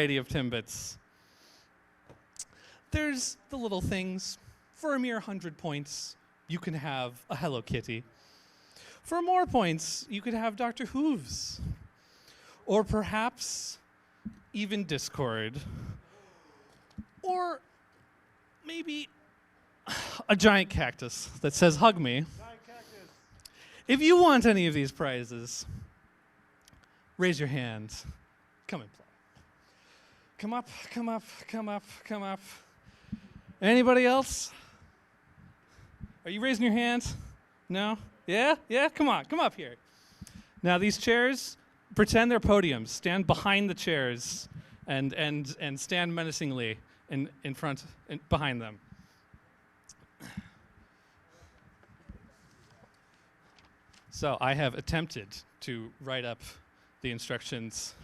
variety of Timbits. There's the little things. For a mere 100 points, you can have a Hello Kitty. For more points, you could have Dr. Hooves. Or perhaps even Discord. Or maybe a giant cactus that says, "Hug me." If you want any of these prizes, raise your hand. Come and play. Come up, come up, come up, come up. Anybody else? Are you raising your hand? No? Yeah? Yeah? Come on, come up here. Now these chairs, pretend they're podiums. Stand behind the chairs and stand menacingly in front, behind them. So I have attempted to write up the instructions.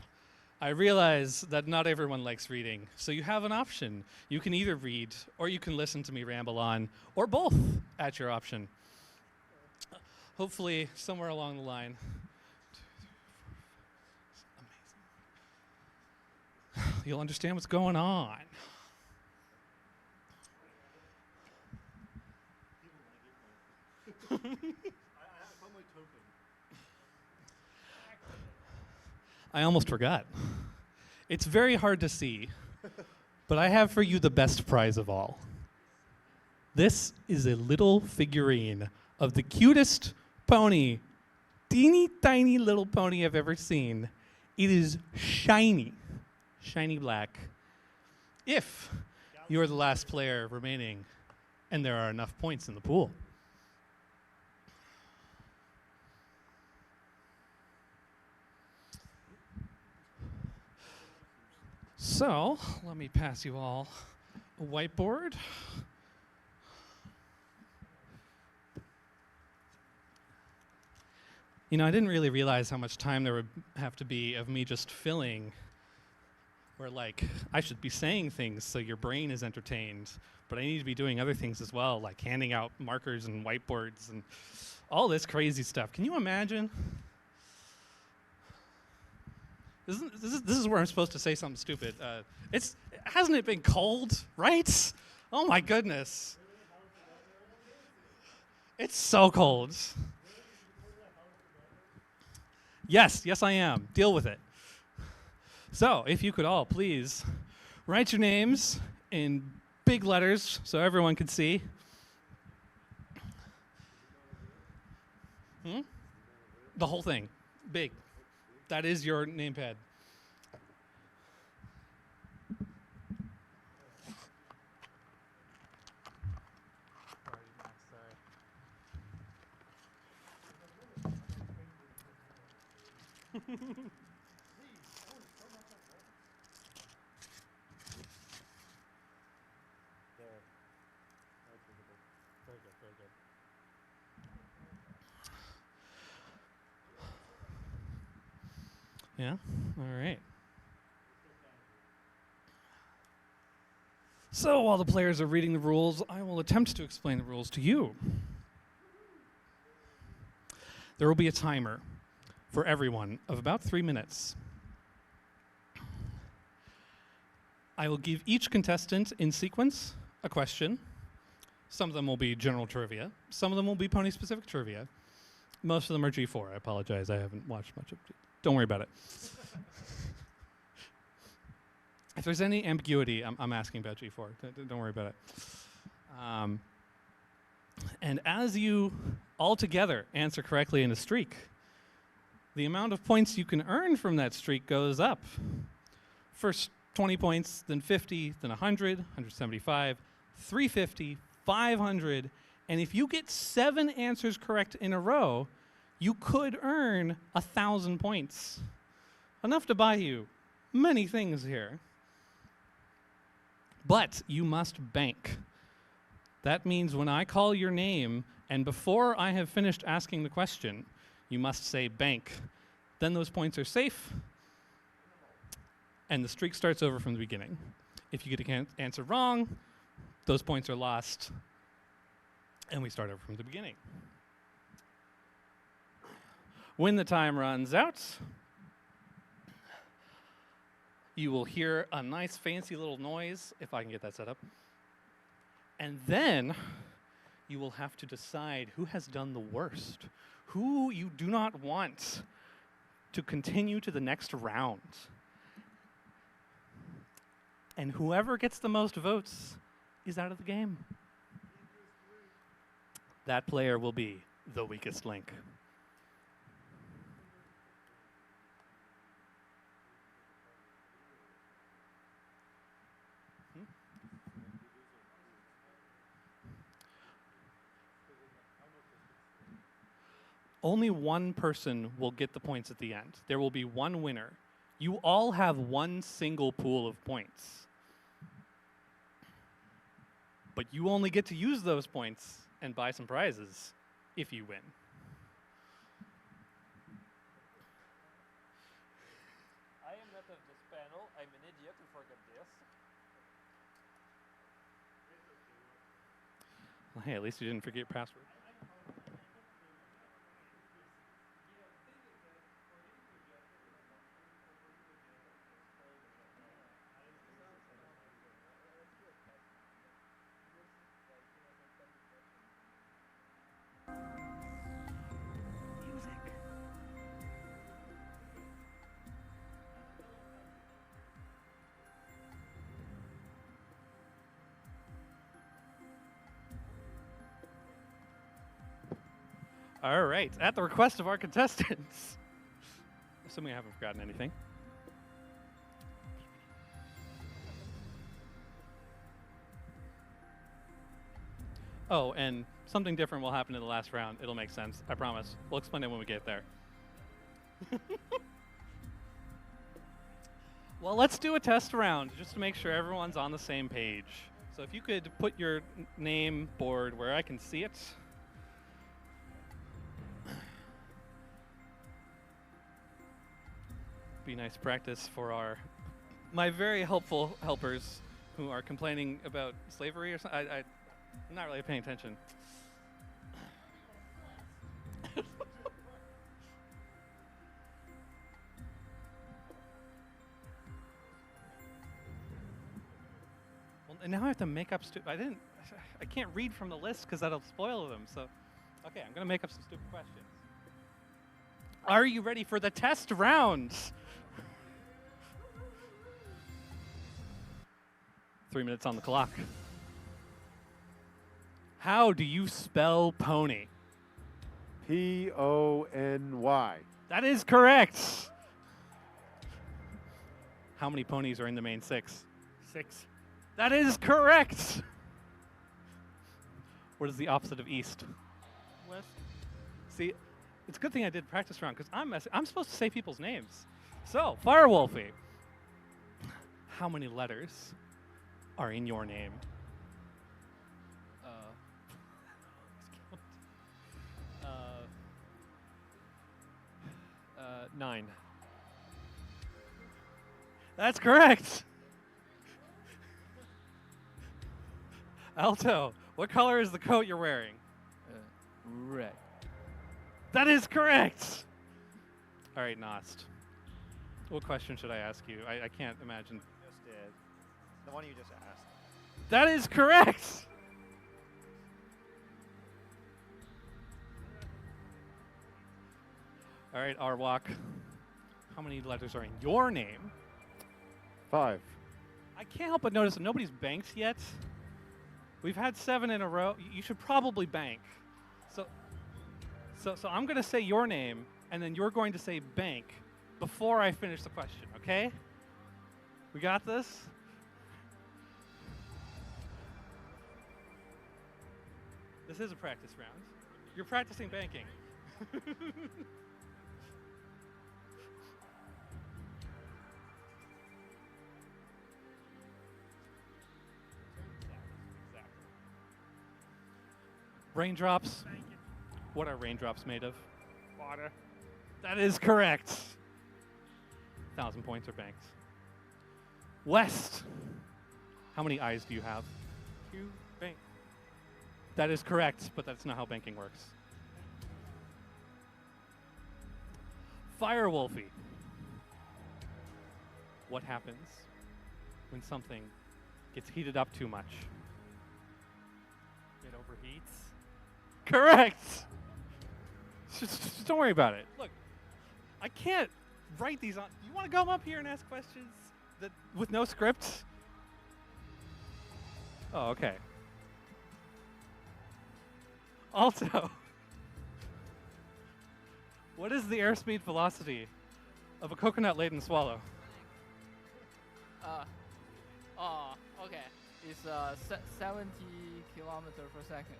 I realize that not everyone likes reading, so you have an option. You can either read, or you can listen to me ramble on, or both at your option. Hopefully, somewhere along the line. Amazing. You'll understand what's going on. I almost forgot. It's very hard to see, but I have for you the best prize of all. This is a little figurine of the cutest pony, teeny tiny little pony I've ever seen. It is shiny, shiny black. If you're the last player remaining and there are enough points in the pool. So, let me pass you all a whiteboard. You know, I didn't really realize how much time there would have to be of me just filling, where like, I should be saying things so your brain is entertained, but I need to be doing other things as well, like handing out markers and whiteboards and all this crazy stuff. Can you imagine? This is where I'm supposed to say something stupid. Hasn't it been cold, right? Oh my goodness. It's so cold. Yes, I am. Deal with it. So, if you could all please write your names in big letters so everyone can see. The whole thing, big. That is your name pad. Very good. Yeah? All right. So while the players are reading the rules, I will attempt to explain the rules to you. There will be a timer for everyone of about 3 minutes. I will give each contestant in sequence a question. Some of them will be general trivia. Some of them will be pony-specific trivia. Most of them are G4. I apologize. I haven't watched much of G4. Don't worry about it. If there's any ambiguity, I'm asking about G4. Don't worry about it. And as you all together answer correctly in a streak, the amount of points you can earn from that streak goes up. First 20 points, then 50, then 100, 175, 350, 500, and if you get 7 answers correct in a row, you could earn 1,000 points. Enough to buy you many things here. But you must bank. That means when I call your name, and before I have finished asking the question, you must say bank. Then those points are safe, and the streak starts over from the beginning. If you get an answer wrong, those points are lost, and we start over from the beginning. When the time runs out, You will hear a nice fancy little noise, if I can get that set up. And then you will have to decide who has done the worst, who you do not want to continue to the next round. And whoever gets the most votes is out of the game. That player will be the weakest link. Only one person will get the points at the end. There will be one winner. You all have one single pool of points. But you only get to use those points and buy some prizes if you win. I am not of this panel. I'm an idiot who forgot this. Well, hey, at least you didn't forget your password. All right, at the request of our contestants, assuming I haven't forgotten anything. Oh, and something different will happen in the last round. It'll make sense, I promise. We'll explain it when we get there. Well, let's do a test round just to make sure everyone's on the same page. So if you could put your name board where I can see it. Be nice practice for my very helpful helpers who are complaining about slavery or something. I'm not really paying attention. Well, and now I have to make up I can't read from the list because that'll spoil them. So, okay, I'm gonna make up some stupid questions. Are you ready for the test round? 3 minutes on the clock. How do you spell pony? P-O-N-Y. That is correct. How many ponies are in the main six? 6. That is correct. What is the opposite of east? West. See, it's a good thing I did practice round because I'm supposed to say people's names. So, Firewolfie, how many letters are in your name? 9. That's correct. Alto, what color is the coat you're wearing? Red. That is correct. All right, Nost. What question should I ask you? I can't imagine. Just did. The one you just asked. That is correct. All right, Arwak. How many letters are in your name? 5. I can't help but notice that nobody's banked yet. We've had 7 in a row. You should probably bank. So I'm going to say your name, and then you're going to say bank before I finish the question, okay? We got this? This is a practice round. You're practicing banking. Raindrops. What are raindrops made of? Water. That is correct. 1,000 points are banked. West. How many eyes do you have? 2. Bank. That is correct, but that's not how banking works. Firewolfie. What happens when something gets heated up too much? It overheats. Correct! Just don't worry about it. Look, I can't write these on. You want to come up here and ask questions with no script? Oh, okay. Also, what is the airspeed velocity of a coconut-laden swallow? Okay. It's 70 kilometers per second.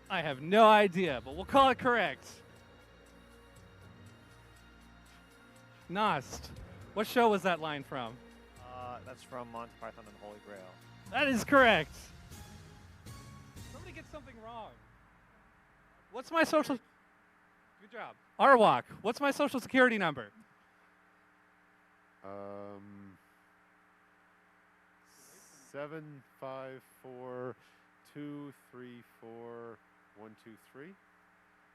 I have no idea, but we'll call it correct. Nost, what show was that line from? That's from Monty Python and the Holy Grail. That is correct. Somebody gets something wrong. What's my social... Good job. Arwak, what's my social security number? 754-234-123.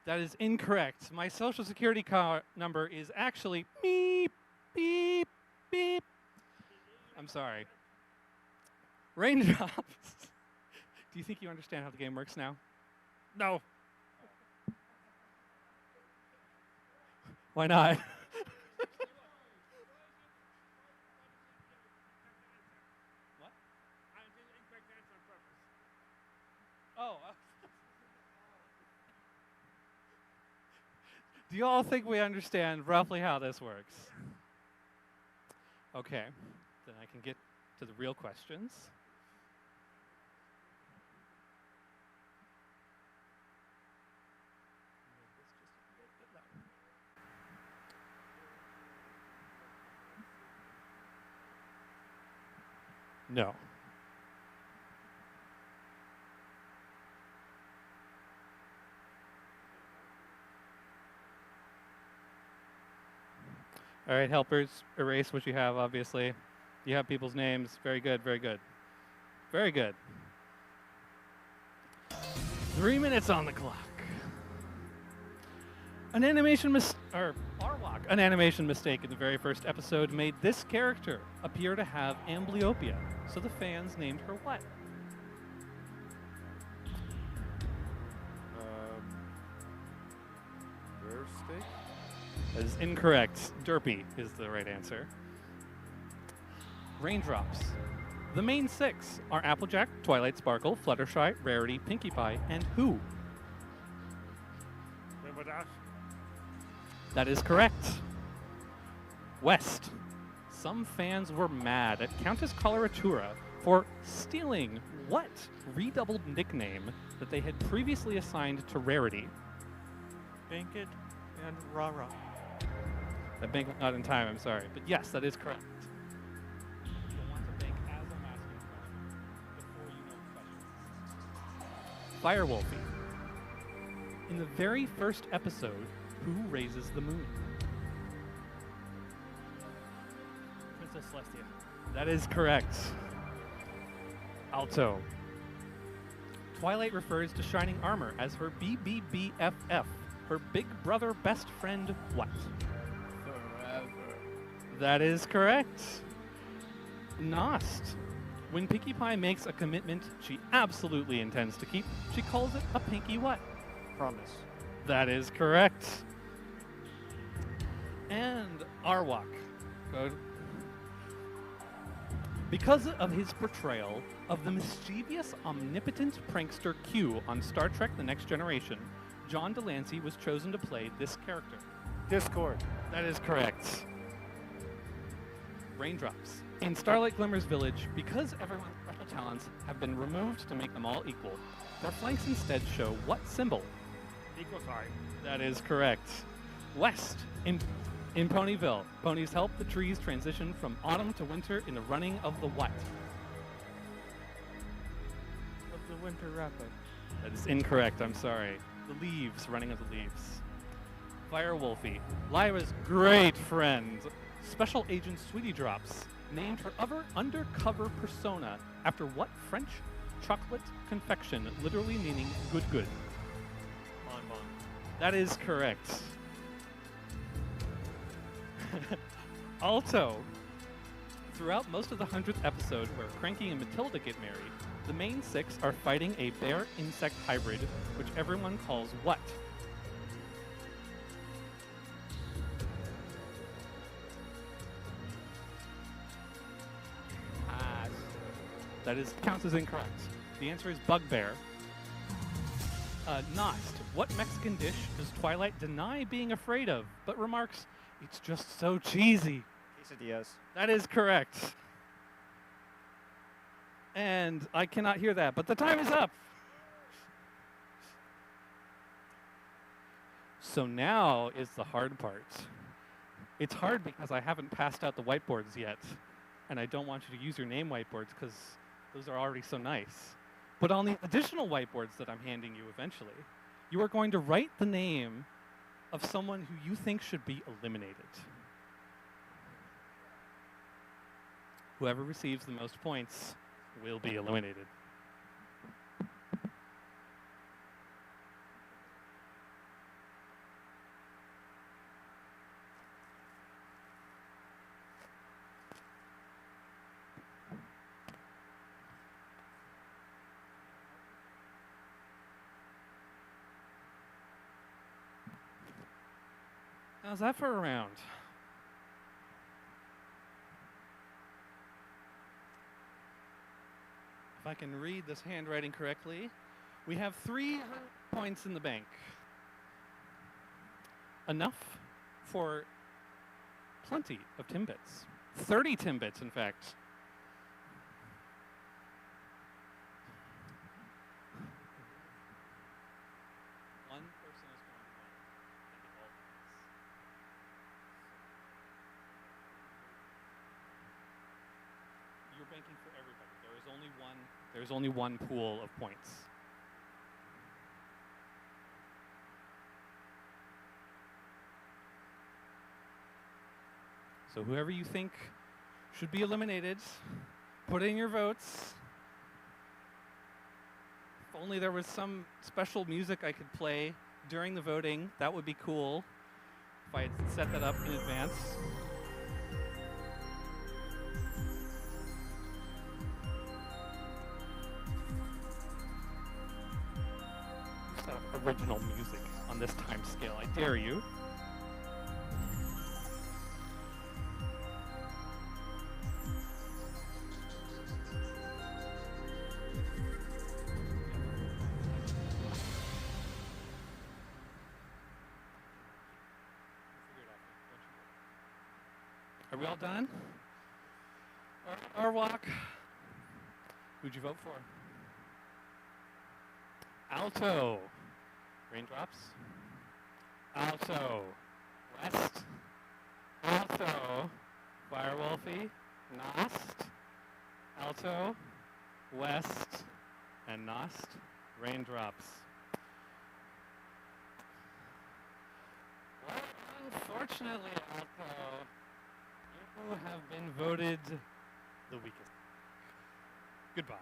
That is incorrect. My social security number is actually beep, beep, beep. I'm sorry. Raindrops. Do you think you understand how the game works now? No. Why not? What? I did incorrect answer on purpose. Oh. Do you all think we understand roughly how this works? Okay, then I can get to the real questions. No. All right, helpers, erase what you have, obviously. You have people's names. Very good, very good. Very good. 3 minutes on the clock. An animation Arwak, an animation mistake in the very first episode made this character appear to have amblyopia, so the fans named her what? Rare steak? That is incorrect. Derpy is the right answer. Raindrops. The main six are Applejack, Twilight Sparkle, Fluttershy, Rarity, Pinkie Pie, and who? Rainbow Dash. That is correct. West. Some fans were mad at Countess Coloratura for stealing what redoubled nickname that they had previously assigned to Rarity? Bankit and Rara. That bank not in time, I'm sorry. But yes, that is correct. You'll want to bank as I'm asking the question before you know the question. Firewolfie. In the very first episode, who raises the moon? Princess Celestia. That is correct. Alto. Twilight refers to Shining Armor as her BBBFF, her big brother best friend what? Forever. That is correct. Nost. When Pinkie Pie makes a commitment she absolutely intends to keep, she calls it a pinky what? Promise. That is correct. And Arwak. Good. Because of his portrayal of the mischievous, omnipotent prankster Q on Star Trek The Next Generation, John Delancey was chosen to play this character. Discord. That is correct. Raindrops. In Starlight Glimmer's village, because everyone's special talents have been removed to make them all equal, their flanks instead show what symbol? Equal sign. That is correct. West. In Ponyville, ponies help the trees transition from autumn to winter in the running of the what? Of the Winter Rapid. That is incorrect, I'm sorry. The leaves, running of the leaves. Firewolfie, Lyra's great friend, Special Agent Sweetie Drops, named her other undercover persona after what French chocolate confection, literally meaning good good? Bonbon. That is correct. Alto. Throughout most of the 100th episode where Cranky and Matilda get married, the main six are fighting a bear-insect hybrid, which everyone calls what? Pass. That counts as incorrect. The answer is bugbear. Nost, what Mexican dish does Twilight deny being afraid of, but remarks, it's just so cheesy? Quesadillas. That is correct. And I cannot hear that, but the time is up. So now is the hard part. It's hard because I haven't passed out the whiteboards yet, and I don't want you to use your name whiteboards because those are already so nice. But on the additional whiteboards that I'm handing you eventually, you are going to write the name of someone who you think should be eliminated. Whoever receives the most points will be eliminated. How's that for a round? If I can read this handwriting correctly, we have 3 points in the bank. Enough for plenty of Timbits. 30 Timbits, in fact. One person is going to win and get all the points. You're banking for everybody. There's only one pool of points. So whoever you think should be eliminated, put in your votes. If only there was some special music I could play during the voting, that would be cool if I had set that up in advance. Set up original music on this time scale, I dare you. Are we all done? Our walk. Who'd you vote for? Alto. Raindrops. Alto. West. Alto. Firewolfie. Nost. Alto. West. And Nost. Raindrops. Well, unfortunately, Alto, you have been voted the weakest. Goodbye.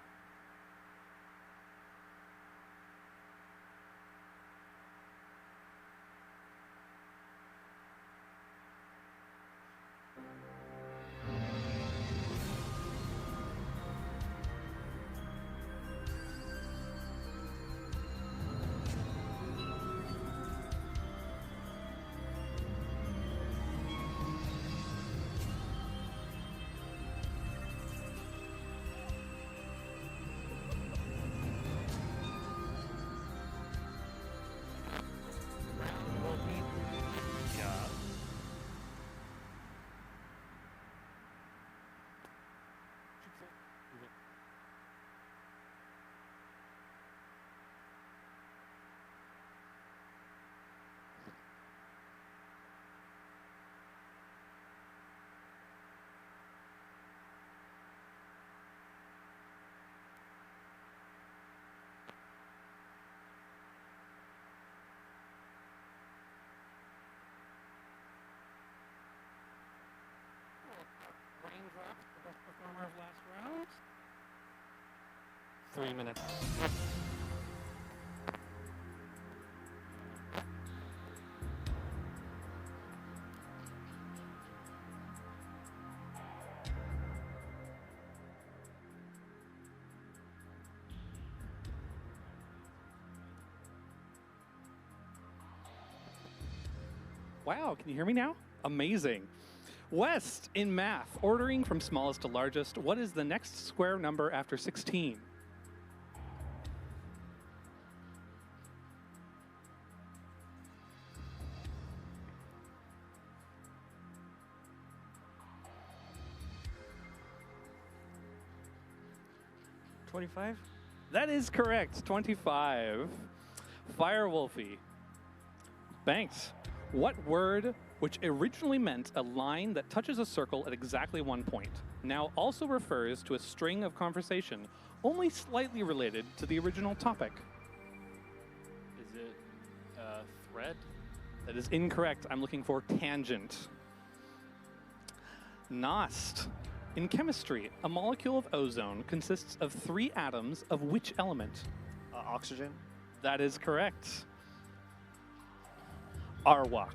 Raindrop, the best performer of last round. 3 minutes. Wow, can you hear me now? Amazing. West, in math, ordering from smallest to largest, what is the next square number after 16? $25? That is correct, 25. Firewolfie. Banks. What word, which originally meant a line that touches a circle at exactly one point, now also refers to a string of conversation only slightly related to the original topic? Is it thread? That is incorrect. I'm looking for tangent. Nost. In chemistry, a molecule of ozone consists of 3 atoms of which element? Oxygen. That is correct. Arwak.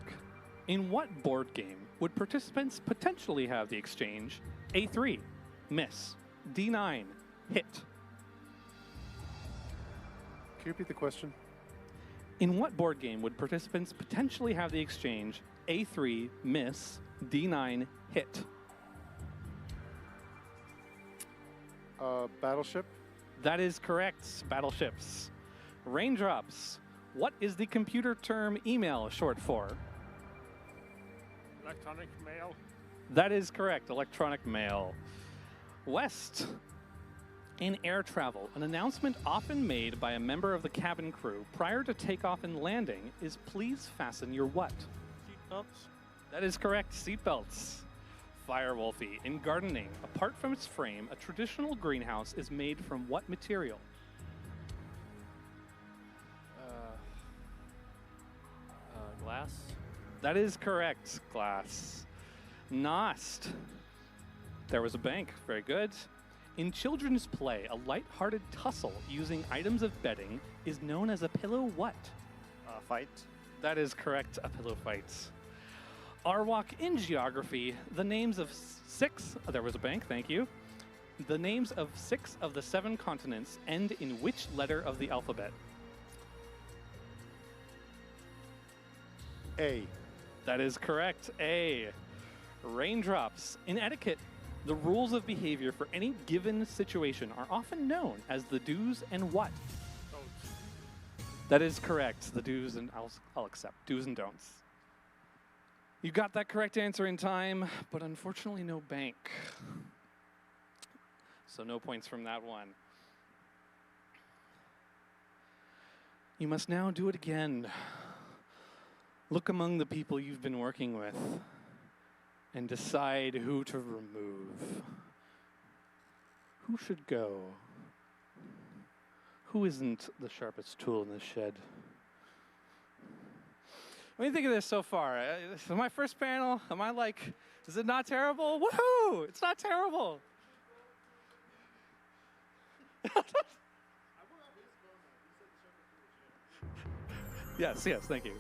In what board game would participants potentially have the exchange A3, miss, D9, hit? Can you repeat the question? In what board game would participants potentially have the exchange A3, miss, D9, hit? Battleship? That is correct. Battleships. Raindrops. What is the computer term email short for? Electronic mail? That is correct. Electronic mail. West. In air travel, an announcement often made by a member of the cabin crew prior to takeoff and landing is please fasten your what? Seatbelts? That is correct. Seatbelts. Firewolfie. In gardening, apart from its frame, a traditional greenhouse is made from what material? Glass? That is correct. Glass. Nost. There was a bank. Very good. In children's play, a light-hearted tussle using items of bedding is known as a pillow what? Fight. That is correct. A pillow fight. Arwak. In geography, the names of 6... there was a bank. Thank you. The names of 6 of the 7 continents end in which letter of the alphabet? A. That is correct. A. Raindrops. In etiquette, the rules of behavior for any given situation are often known as the do's and what? Don'ts. That is correct. The do's and I'll accept. Do's and don'ts. You got that correct answer in time, but unfortunately no bank. So no points from that one. You must now do it again. Look among the people you've been working with and decide who to remove. Who should go? Who isn't the sharpest tool in the shed? What do you think of this so far? My first panel, am I like, is it not terrible? Woohoo! It's not terrible. Yes, thank you.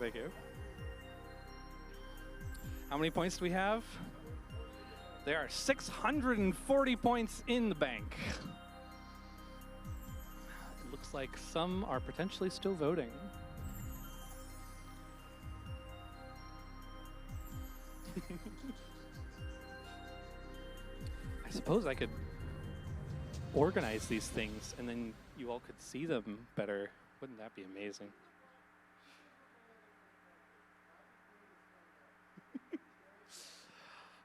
How many points do we have? There are 640 points in the bank. It looks like some are potentially still voting. I suppose I could organize these things and then you all could see them better. Wouldn't that be amazing?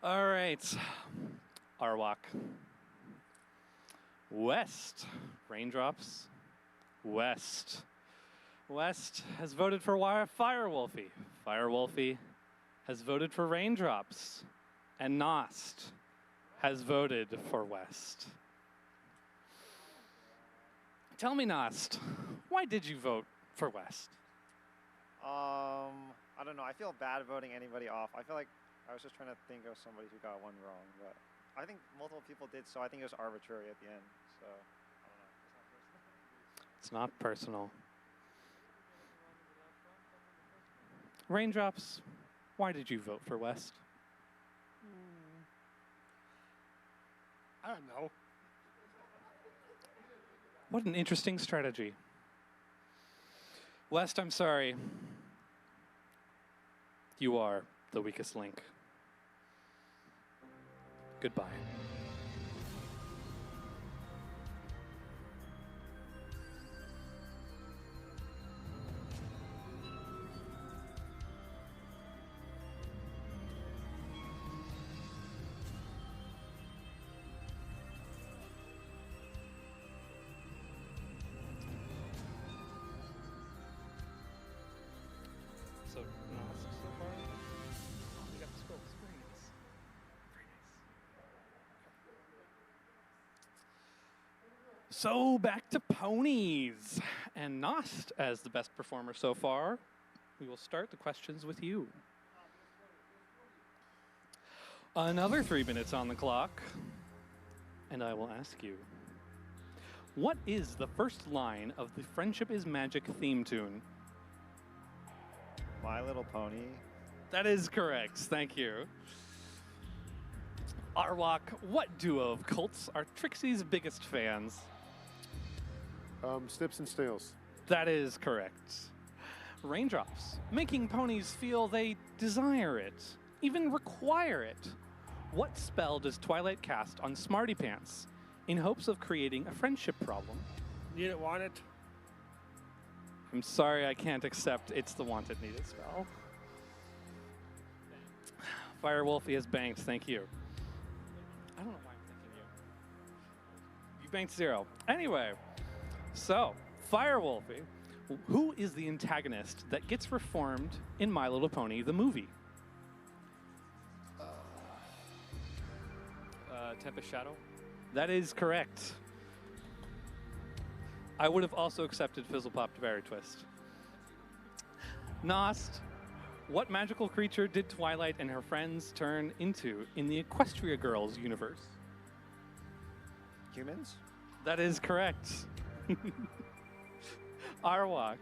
All right. Arwak. West. Raindrops. West. West has voted for Firewolfie. Firewolfie has voted for Raindrops. And Nost has voted for West. Tell me, Nost, why did you vote for West? I don't know. I feel bad voting anybody off. I feel like I was just trying to think of somebody who got one wrong, but I think multiple people did, so I think it was arbitrary at the end. So, I don't know. It's not personal. Raindrops, why did you vote for West? I don't know. What an interesting strategy. West, I'm sorry. You are the weakest link. Goodbye. So, Nos so far? Oh, we got the scrolls. Very nice. Very nice. So, back to ponies. And Nost, as the best performer so far, we will start the questions with you. Another 3 minutes on the clock. And I will ask you, what is the first line of the Friendship is Magic theme tune? My Little Pony. That is correct. Thank you. Arwak, what duo of cults are Trixie's biggest fans? Snips and Snails. That is correct. Raindrops, making ponies feel they desire it, even require it. What spell does Twilight cast on Smarty Pants in hopes of creating a friendship problem? Need it, want it. I'm sorry, I can't accept it's the wanted needed spell. Firewolfie has banked, thank you. I don't know why I'm thinking you. You banked 0. Anyway, so, Firewolfie, who is the antagonist that gets reformed in My Little Pony, the movie? Tempest Shadow. That is correct. I would have also accepted Fizzlepop to Berry Twist. Nost, what magical creature did Twilight and her friends turn into in the Equestria Girls universe? Humans? That is correct. Arwak,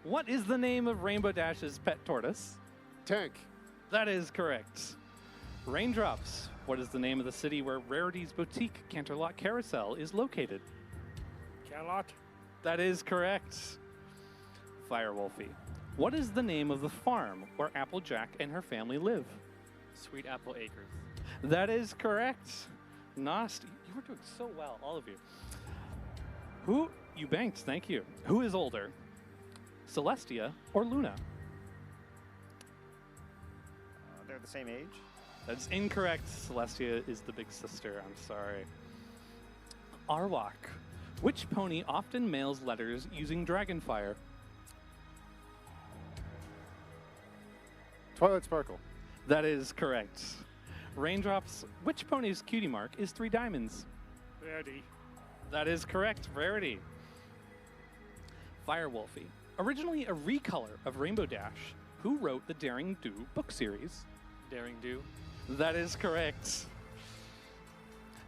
what is the name of Rainbow Dash's pet tortoise? Tank. That is correct. Raindrops, what is the name of the city where Rarity's boutique Canterlot Carousel is located? Canlot. That is correct. Firewolfie, what is the name of the farm where Applejack and her family live? Sweet Apple Acres. That is correct. Nost, you were doing so well, all of you. Who, you banked, thank you. Who is older, Celestia or Luna? They're the same age. That's incorrect. Celestia is the big sister, I'm sorry. Arwak, which pony often mails letters using Dragonfire? Twilight Sparkle. That is correct. Raindrops, which pony's cutie mark is 3 diamonds? Rarity. That is correct. Rarity. Firewolfie, originally a recolor of Rainbow Dash, who wrote the Daring Do book series? Daring Do. That is correct.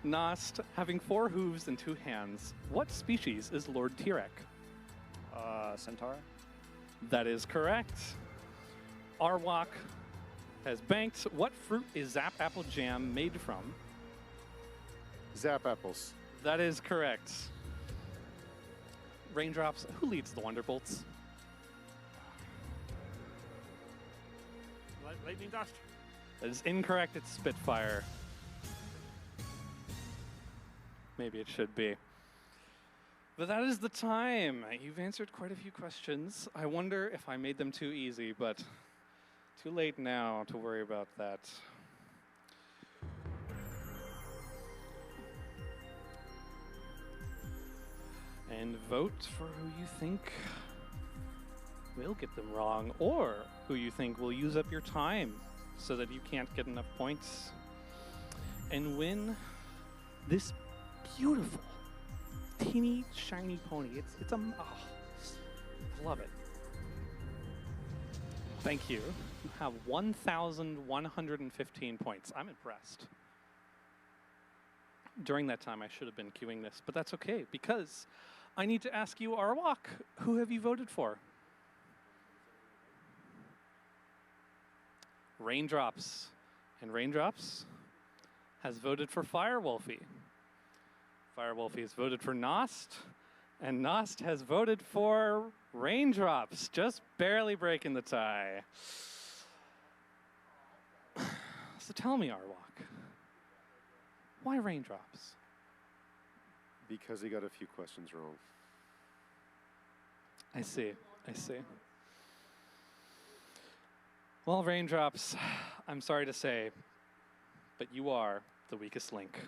Nost, having 4 hooves and 2 hands, what species is Lord Tirek? Centaur. That is correct. Arwak has banked. What fruit is Zap Apple Jam made from? Zap Apples. That is correct. Raindrops, who leads the Wonderbolts? Lightning Dust. That is incorrect. It's Spitfire. Maybe it should be. But that is the time. You've answered quite a few questions. I wonder if I made them too easy, but too late now to worry about that. And vote for who you think will get them wrong, or who you think will use up your time so that you can't get enough points and win this beautiful, teeny, shiny pony. It's a, I love it. Thank you. You have 1,115 points. I'm impressed. During that time, I should have been queuing this, but that's okay, because I need to ask you, Arwak, who have you voted for? Raindrops. And Raindrops has voted for Firewolfie. Firewolfie has voted for Nost, and Nost has voted for Raindrops, just barely breaking the tie. So tell me, Arwok, why raindrops? Because he got a few questions wrong. I see. I see. Well, raindrops, I'm sorry to say, but you are the weakest link.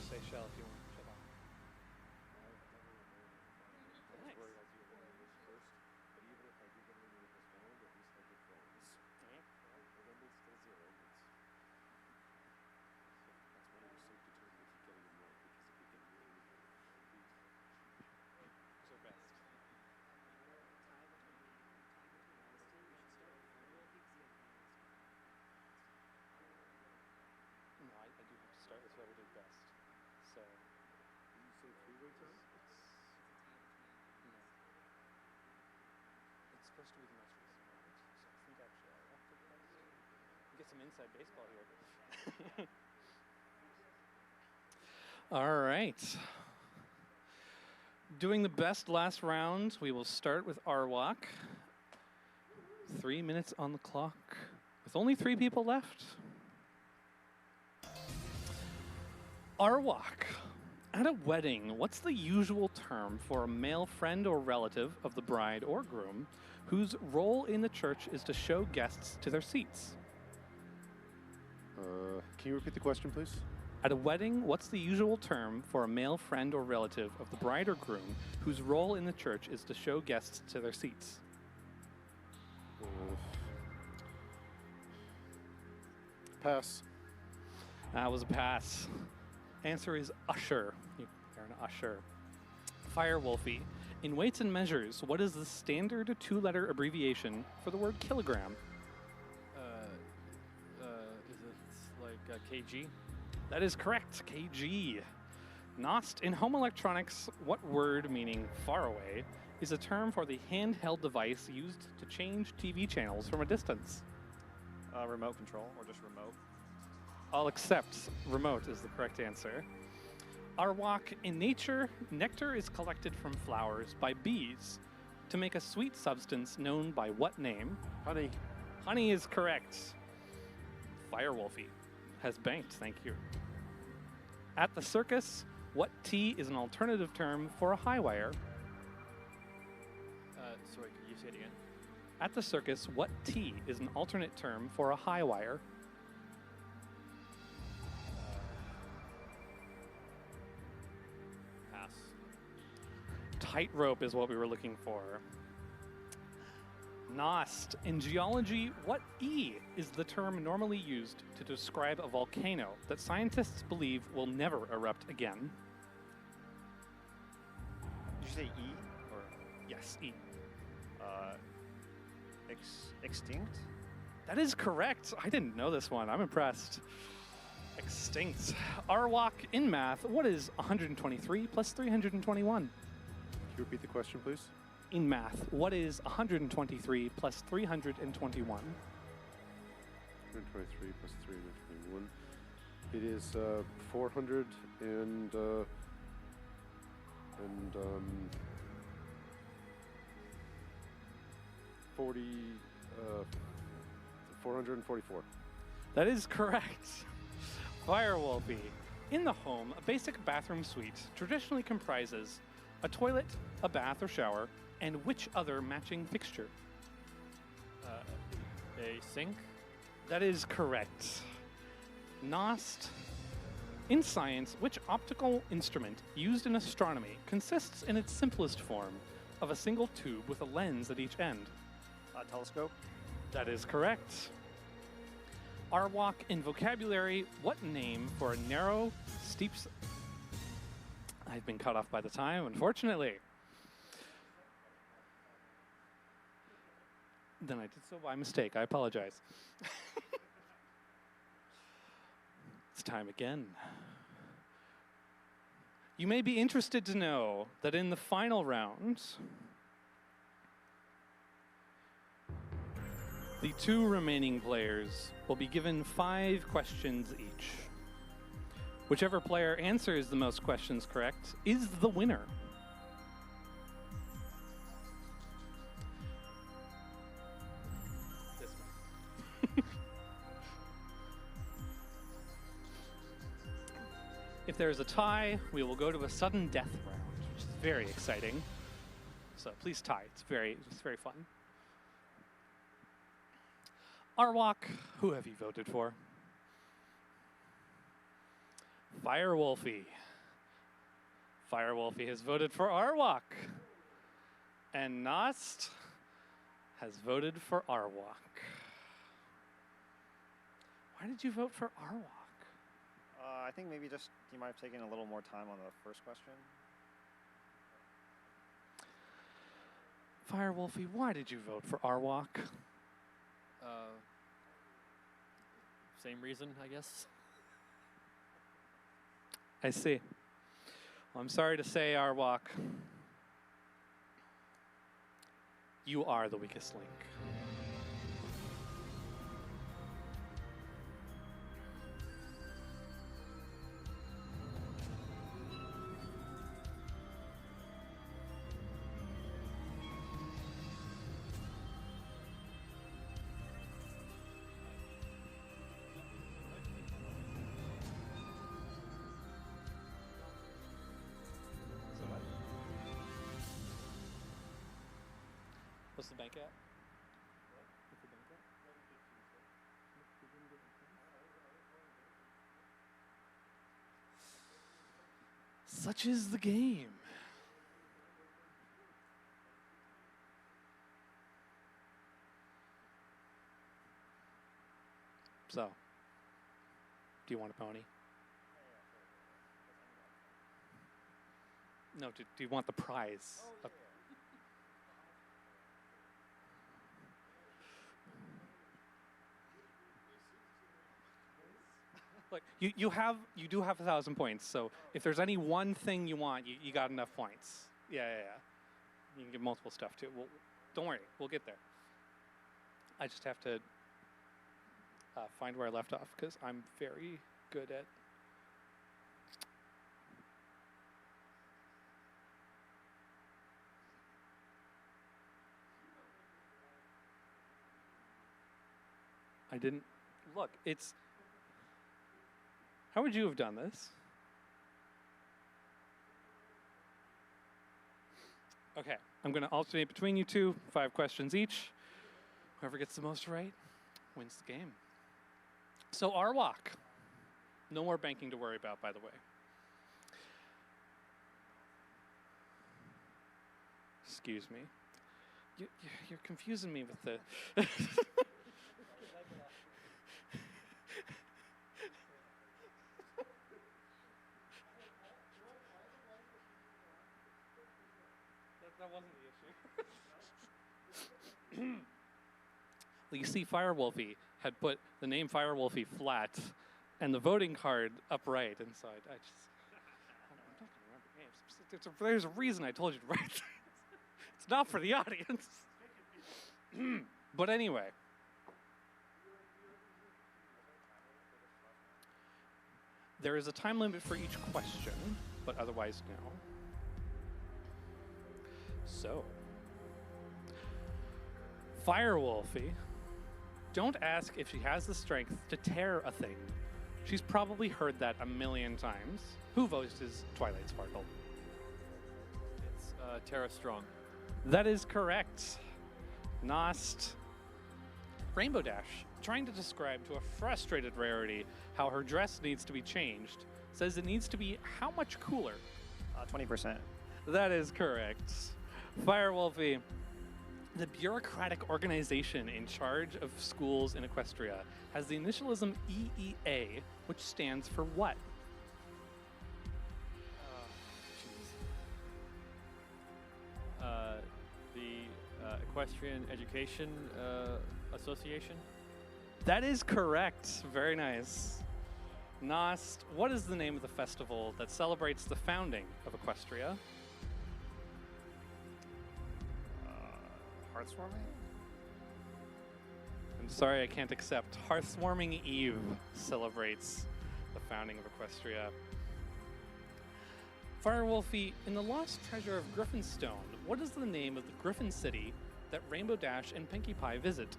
Say shell if you want. Shut up. Who's our best? No, I do have to start with whoever did best. So. Did you say three-way time? No. It's supposed to be the most recent, right? So I think actually I left it best. Get some inside baseball here. All right. Doing the best last round, we will start with Arwok. 3 minutes on the clock, with only 3 people left. Arwok, at a wedding, what's the usual term for a male friend or relative of the bride or groom whose role in the church is to show guests to their seats? Can you repeat the question, please? At a wedding, what's the usual term for a male friend or relative of the bride or groom whose role in the church is to show guests to their seats? Pass. That was a pass. Answer is usher. You're an usher. Firewolfie. In weights and measures, what is the standard 2-letter abbreviation for the word kilogram? Is it like a kg? That is correct, kg. Nost. In home electronics, what word meaning far away is a term for the handheld device used to change TV channels from a distance? Remote control, or just remote. I'll accept remote is the correct answer. Arwok, in nature, nectar is collected from flowers by bees to make a sweet substance known by what name? Honey. Honey is correct. Firewolfie has banked, thank you. At the circus, what T is an alternative term for a high wire? Sorry, could you say it again? At the circus, what T is an alternate term for a high wire? Pass. Tightrope is what we were looking for. Nost. In geology, what E is the term normally used to describe a volcano that scientists believe will never erupt again? Did you say E? Or Yes, E. extinct? That is correct. I didn't know this one. I'm impressed. Extinct. Arwok, in math, what is 123 plus 321? Can you repeat the question, please? In math, what is 123 plus 321? 123 plus 321. It is 400 and 444. That is correct. Firewolfie. In the home, a basic bathroom suite traditionally comprises a toilet, a bath or shower, and which other matching fixture? A sink? That is correct. Nost. In science, which optical instrument used in astronomy consists in its simplest form of a single tube with a lens at each end? Telescope? That is correct. Arwok, in vocabulary, what name for a narrow, steep... I've been cut off by the time, unfortunately. Then I did so by mistake. I apologize. It's time again. You may be interested to know that in the final round, the 2 remaining players will be given 5 questions each. Whichever player answers the most questions correct is the winner. This one. If there's a tie, we will go to a sudden death round, which is very exciting. So please tie. It's very fun. Arwok, who have you voted for? Firewolfie. Firewolfie has voted for Arwok. And Nost has voted for Arwok. Why did you vote for Arwok? I think maybe just you might have taken a little more time on the first question. Firewolfie, why did you vote for Arwok? Same reason, I guess. I see. Well, I'm sorry to say, Arwok, you are the weakest link. What's the bank at? What's the bank at? Such is the game. So, do you want a pony? No, do you want the prize? Look, you do have 1,000 points. So if there's any one thing you want, you got enough points. Yeah. You can get multiple stuff too. Well, don't worry, we'll get there. I just have to find where I left off because I'm very good at. I didn't look. It's. How would you have done this? Okay, I'm going to alternate between you two, 5 questions each. Whoever gets the most right wins the game. So Arwok, no more banking to worry about, by the way. Excuse me. You're confusing me with the... That wasn't the issue. Well, you see, Firewolfie had put the name Firewolfie flat and the voting card upright, and so I just I'm not going to remember names. There's a reason I told you to write. It's not for the audience. But anyway. There is a time limit for each question, but otherwise no. So, Firewolfie, don't ask if she has the strength to tear a thing. She's probably heard that a million times. Who voices Twilight Sparkle? It's Terra Strong. That is correct. Nost. Rainbow Dash, trying to describe to a frustrated Rarity how her dress needs to be changed, says it needs to be how much cooler? 20%. That is correct. Firewolfie, the bureaucratic organization in charge of schools in Equestria, has the initialism EEA, which stands for what? The Equestrian Education Association. That is correct. Very nice. Nost, what is the name of the festival that celebrates the founding of Equestria? Hearthwarming? I'm sorry, I can't accept. Hearthwarming Eve celebrates the founding of Equestria. Firewolfie, in the Lost Treasure of Griffinstone, what is the name of the Griffin City that Rainbow Dash and Pinkie Pie visit?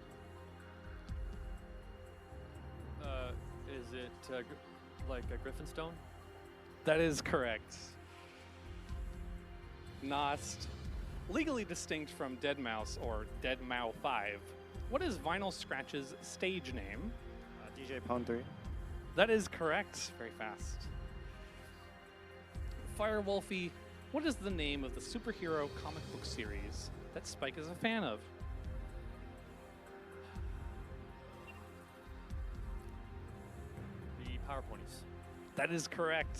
Is it like a Griffinstone? That is correct. Nost, legally distinct from Deadmau5 or Deadmau5, what is Vinyl Scratch's stage name? DJ Pwn 3. That is correct. Very fast. Firewolfie, what is the name of the superhero comic book series that Spike is a fan of? The Power Ponies. That is correct.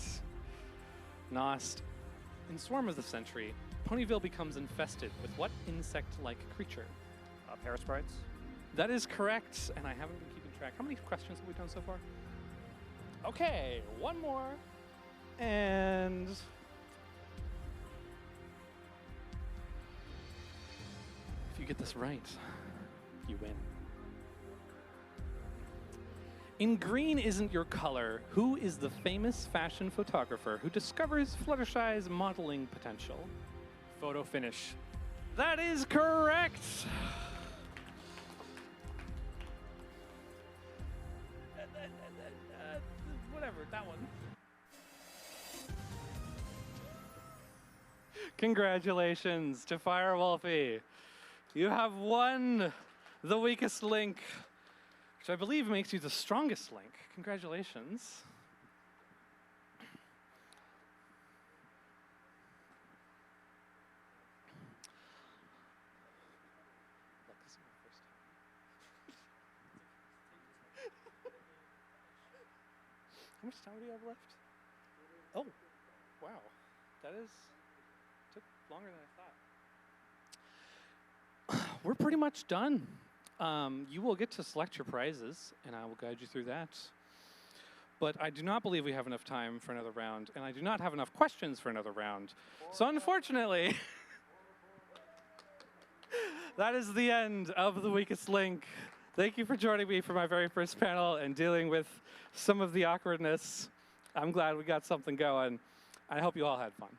Nost, in Swarm of the Century, Ponyville becomes infested with what insect-like creature? Parasprites. That is correct, and I haven't been keeping track. How many questions have we done so far? Okay, one more. And if you get this right, you win. In Green Isn't Your Color, who is the famous fashion photographer who discovers Fluttershy's modeling potential? Photo finish. That is correct. Whatever, that one. Congratulations to Firewolfie. You have won the weakest link, which I believe makes you the strongest link. Congratulations. Look, this is my first time. How much time do you have left? Oh, wow. That took longer than I thought. We're pretty much done. You will get to select your prizes, and I will guide you through that. But I do not believe we have enough time for another round, and I do not have enough questions for another round. So unfortunately, that is the end of The Weakest Link. Thank you for joining me for my very first panel and dealing with some of the awkwardness. I'm glad we got something going. I hope you all had fun.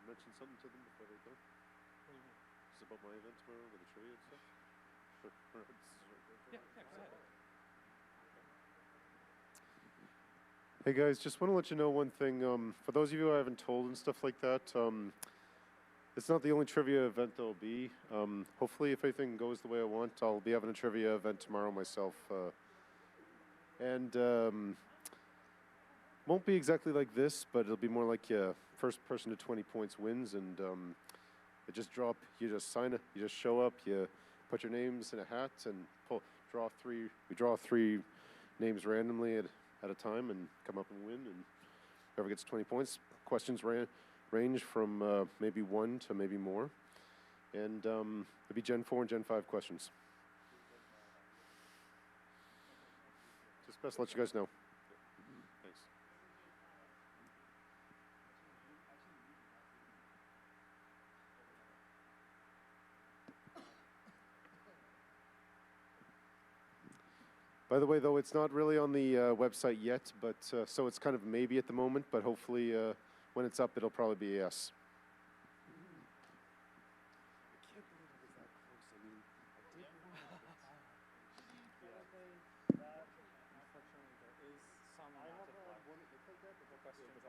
Mention something to them before they go. Just about my event tomorrow with the tree and stuff. Yeah, go ahead. Hey guys, just want to let you know one thing. For those of you I haven't told and stuff like that, it's not the only trivia event there'll be. Hopefully, if everything goes the way I want, I'll be having a trivia event tomorrow myself. Won't be exactly like this, but it'll be more like first person to 20 points wins, and you just sign it, you just show up, you put your names in a hat, and draw three. We draw three names randomly at a time, and come up and win. And whoever gets 20 points, questions range from maybe 1 to maybe more, and it'll be Gen 4 and Gen 5 questions. Just best to let you guys know. Thanks. By the way, though, it's not really on the website yet, but so it's kind of maybe at the moment, but hopefully when it's up, it'll probably be a yes. I can't believe it was that close. I mean, I did warm up it. Unfortunately, there is some amount of luck. One that looked like that, but Questions are